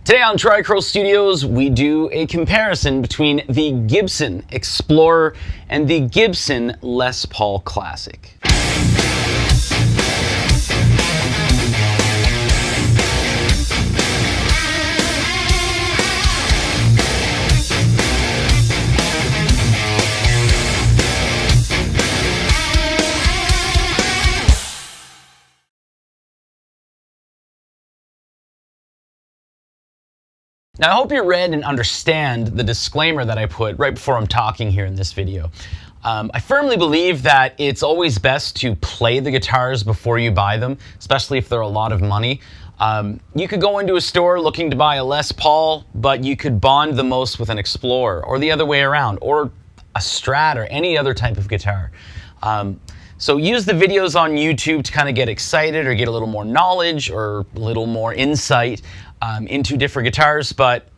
Today on Tri-Curl Studios, we do a comparison between the Gibson Explorer and the Gibson Les Paul Classic. Now, I hope you read and understand the disclaimer that I put right before I'm talking here in this video. I firmly believe that it's always best to play the guitars before you buy them, especially if they're a lot of money. You could go into a store looking to buy a Les Paul, but you could bond the most with an Explorer, or the other way around, or a Strat, or any other type of guitar. So use the videos on YouTube to kind of get excited or get a little more knowledge or a little more insight into different guitars, but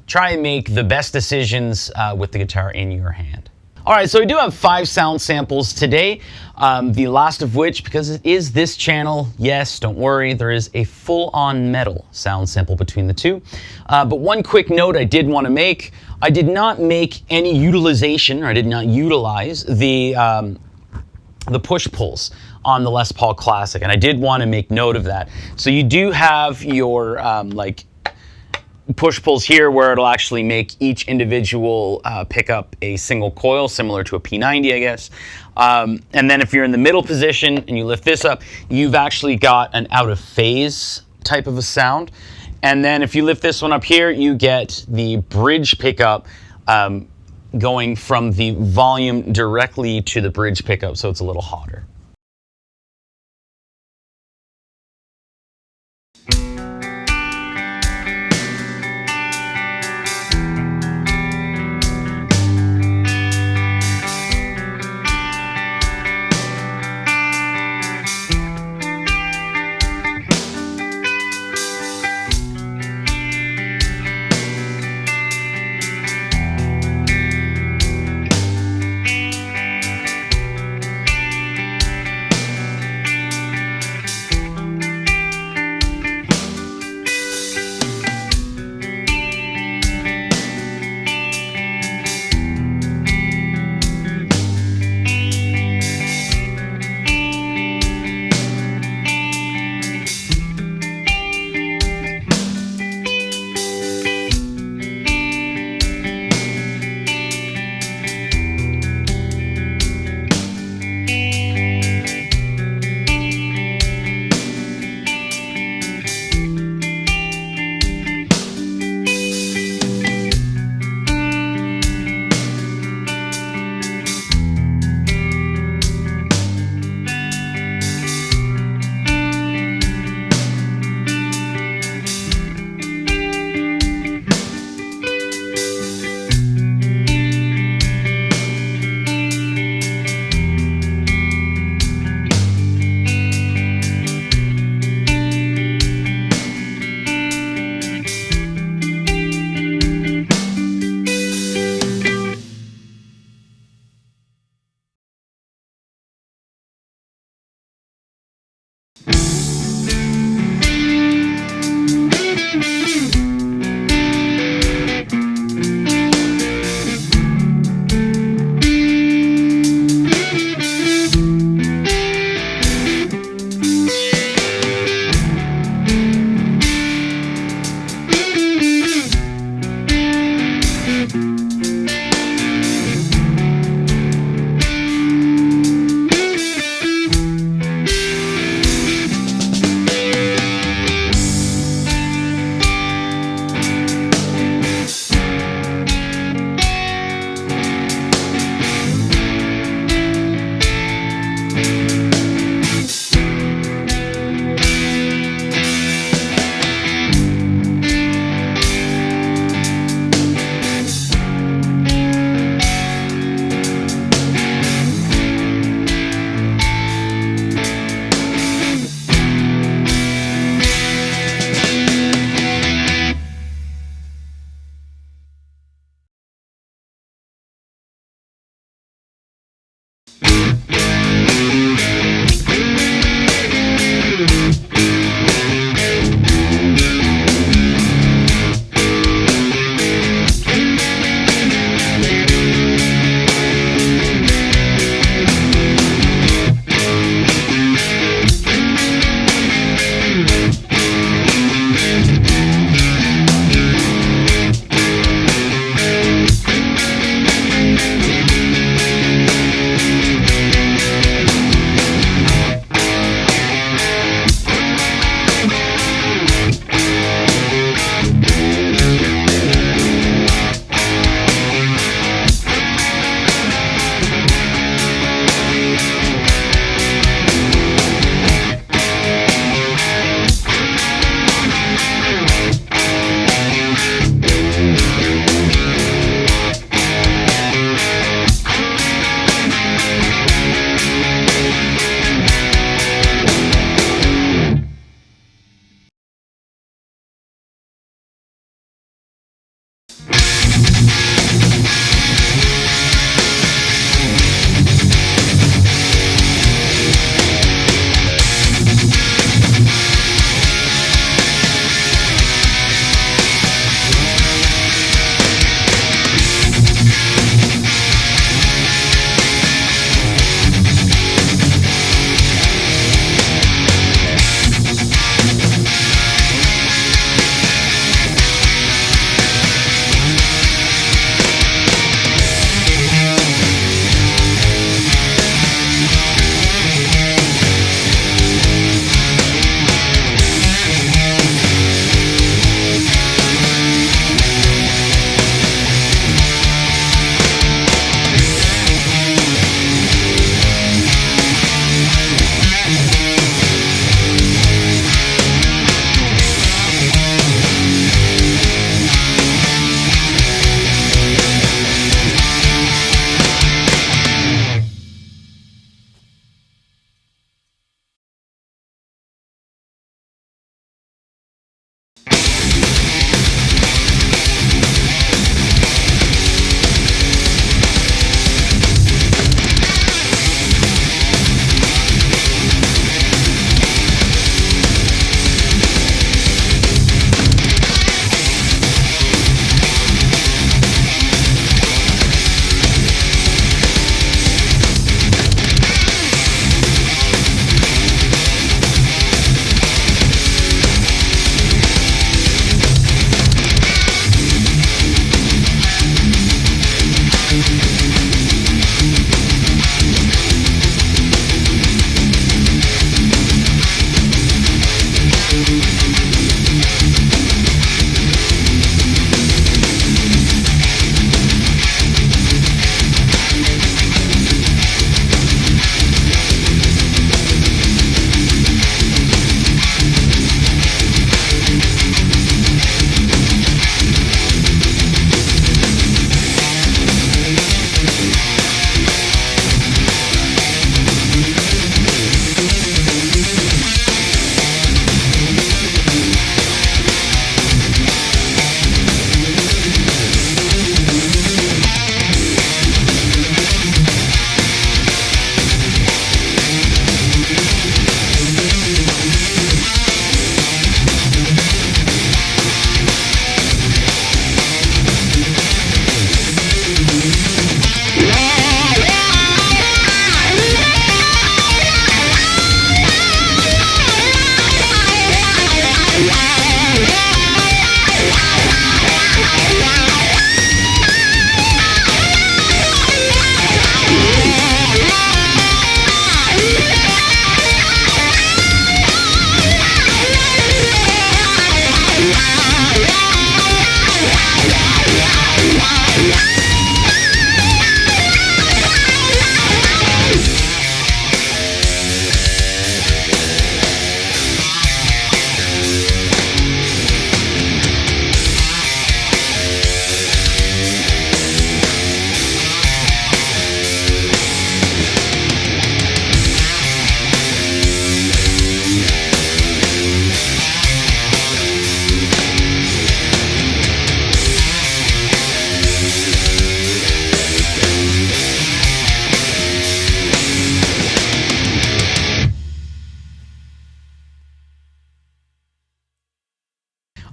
try and make the best decisions with the guitar in your hand. All right, so we do have 5 sound samples today, the last of which, because it is this channel, yes, don't worry, there is a full-on metal sound sample between the two. But one quick note I did want to make, I did not make any utilization, or I did not utilize the push-pulls on the Les Paul Classic, and I did want to make note of that. So you do have your like push-pulls here where it'll actually make each individual pickup a single coil, similar to a P90, I guess. And then if you're in the middle position and you lift this up, you've actually got an out-of-phase type of a sound. And then if you lift this one up here, you get the bridge pickup going from the volume directly to the bridge pickup, so it's a little hotter.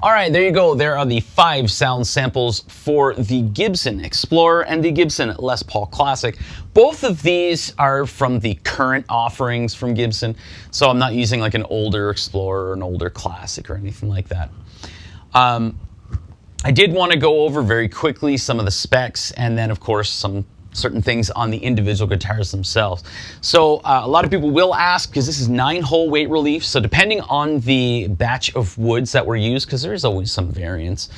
All right, there you go. There are the 5 sound samples for the Gibson Explorer and the Gibson Les Paul Classic. Both of these are from the current offerings from Gibson, so I'm not using like an older Explorer or an older Classic or anything like that. I did want to go over very quickly some of the specs, and then of course some certain things on the individual guitars themselves. So a lot of people will ask, because this is 9-hole weight relief, so depending on the batch of woods that were used, because there is always some variance,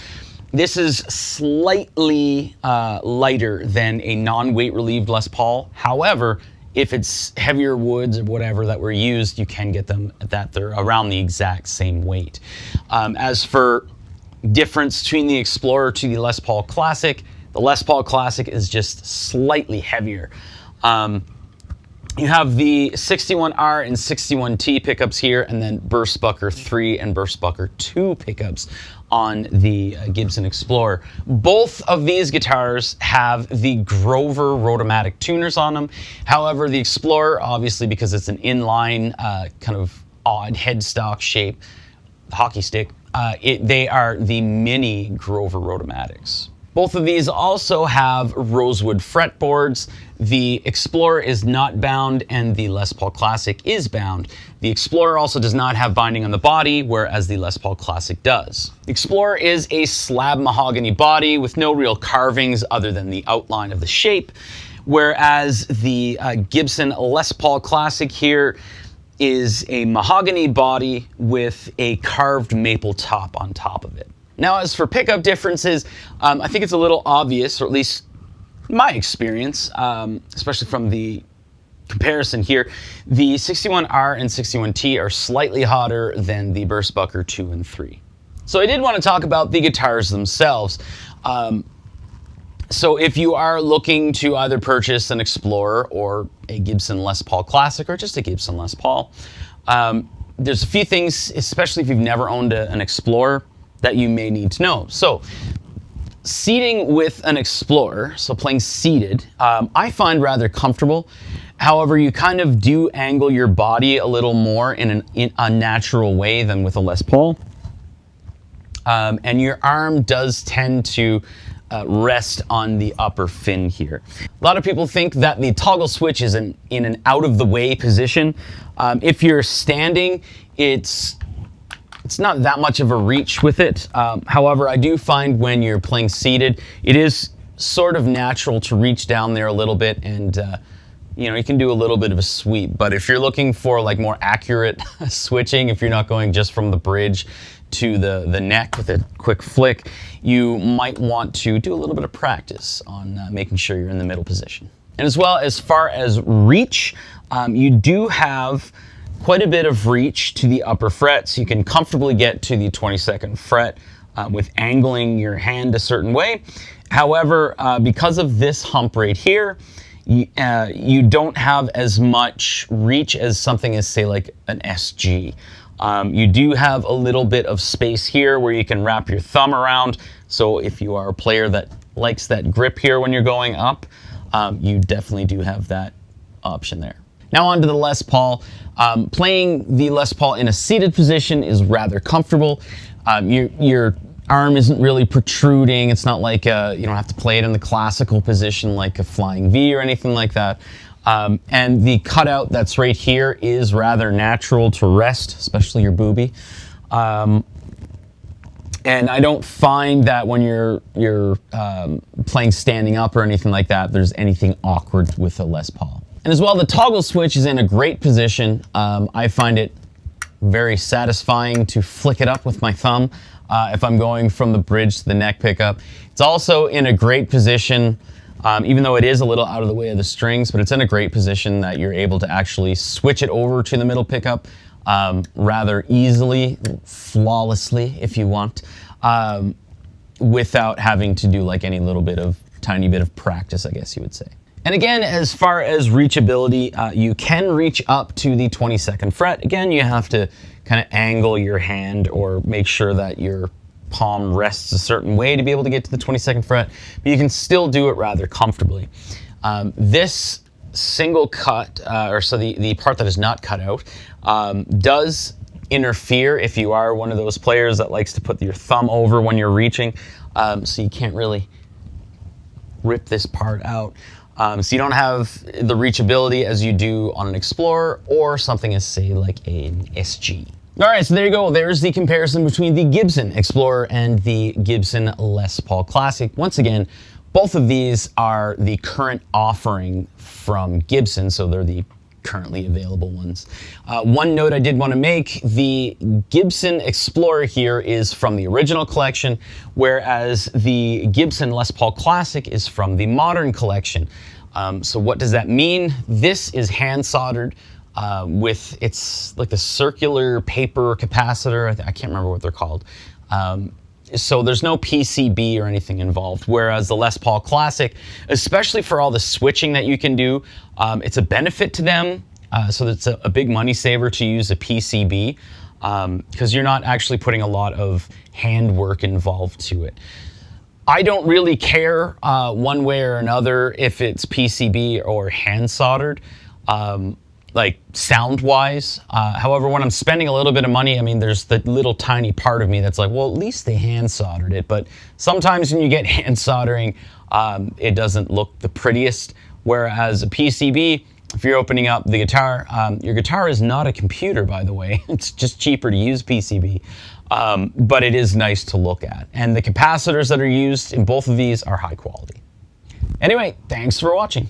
this is slightly lighter than a non-weight relieved Les Paul. However, if it's heavier woods or whatever that were used, you can get them that they're around the exact same weight. As for difference between the Explorer to the Les Paul Classic, the Les Paul Classic is just slightly heavier. You have the 61R and 61T pickups here, and then Burstbucker 3 and Burstbucker 2 pickups on the Gibson Explorer. Both of these guitars have the Grover Rotomatic tuners on them. However, the Explorer, obviously because it's an inline kind of odd headstock shape, hockey stick, they are the mini Grover Rotomatics. Both of these also have rosewood fretboards. The Explorer is not bound and the Les Paul Classic is bound. The Explorer also does not have binding on the body, whereas the Les Paul Classic does. The Explorer is a slab mahogany body with no real carvings other than the outline of the shape, whereas the Gibson Les Paul Classic here is a mahogany body with a carved maple top on top of it. Now, as for pickup differences, I think it's a little obvious, or at least my experience, especially from the comparison here, the 61R and 61T are slightly hotter than the Burstbucker 2 and 3. So I did want to talk about the guitars themselves. So if you are looking to either purchase an Explorer or a Gibson Les Paul Classic or just a Gibson Les Paul, there's a few things, especially if you've never owned an Explorer, that you may need to know. So seating with an Explorer, so playing seated, I find rather comfortable. However, you kind of do angle your body a little more in a natural way than with a Les Paul. And your arm does tend to rest on the upper fin here. A lot of people think that the toggle switch is in an out-of-the-way position. If you're standing, it's not that much of a reach with it. However, I do find when you're playing seated, it is sort of natural to reach down there a little bit, and you know, you can do a little bit of a sweep. But if you're looking for like more accurate switching, if you're not going just from the bridge to the neck with a quick flick, you might want to do a little bit of practice on making sure you're in the middle position. And as well, as far as reach, you do have quite a bit of reach to the upper fret, so you can comfortably get to the 22nd fret with angling your hand a certain way. However, because of this hump right here, you don't have as much reach as something as, say, like an SG. You do have a little bit of space here where you can wrap your thumb around, so if you are a player that likes that grip here when you're going up, you definitely do have that option there. Now on to the Les Paul. Playing the Les Paul in a seated position is rather comfortable. Your arm isn't really protruding. It's not like you don't have to play it in the classical position like a flying V or anything like that. And the cutout that's right here is rather natural to rest, especially your booby. And I don't find that when you're playing standing up or anything like that, there's anything awkward with a Les Paul. And as well, the toggle switch is in a great position. I find it very satisfying to flick it up with my thumb if I'm going from the bridge to the neck pickup. It's also in a great position, even though it is a little out of the way of the strings, but it's in a great position that you're able to actually switch it over to the middle pickup rather easily, flawlessly if you want, without having to do like any little bit of, tiny bit of practice, I guess you would say. And again, as far as reachability, you can reach up to the 22nd fret. Again, you have to kind of angle your hand or make sure that your palm rests a certain way to be able to get to the 22nd fret, but you can still do it rather comfortably. This single cut, or so the part that is not cut out, does interfere if you are one of those players that likes to put your thumb over when you're reaching, so you can't really rip this part out. So you don't have the reachability as you do on an Explorer or something as, say, like an SG. All right, so there you go. There's the comparison between the Gibson Explorer and the Gibson Les Paul Classic. Once again, both of these are the current offering from Gibson, so they're the currently available ones. One note I did want to make, the Gibson Explorer here is from the original collection, whereas the Gibson Les Paul Classic is from the modern collection. So what does that mean? This is hand soldered with, it's like the circular paper capacitor. I can't remember what they're called. So there's no PCB or anything involved, whereas the Les Paul Classic, especially for all the switching that you can do, it's a benefit to them. So it's a big money saver to use a PCB because you're not actually putting a lot of handwork involved to it. I don't really care one way or another if it's PCB or hand soldered. Like sound-wise. However, when I'm spending a little bit of money, I mean, there's the little tiny part of me that's like, well, at least they hand soldered it. But sometimes when you get hand soldering, it doesn't look the prettiest. Whereas a PCB, if you're opening up the guitar, your guitar is not a computer, by the way. It's just cheaper to use PCB. But it is nice to look at. And the capacitors that are used in both of these are high quality. Anyway, thanks for watching.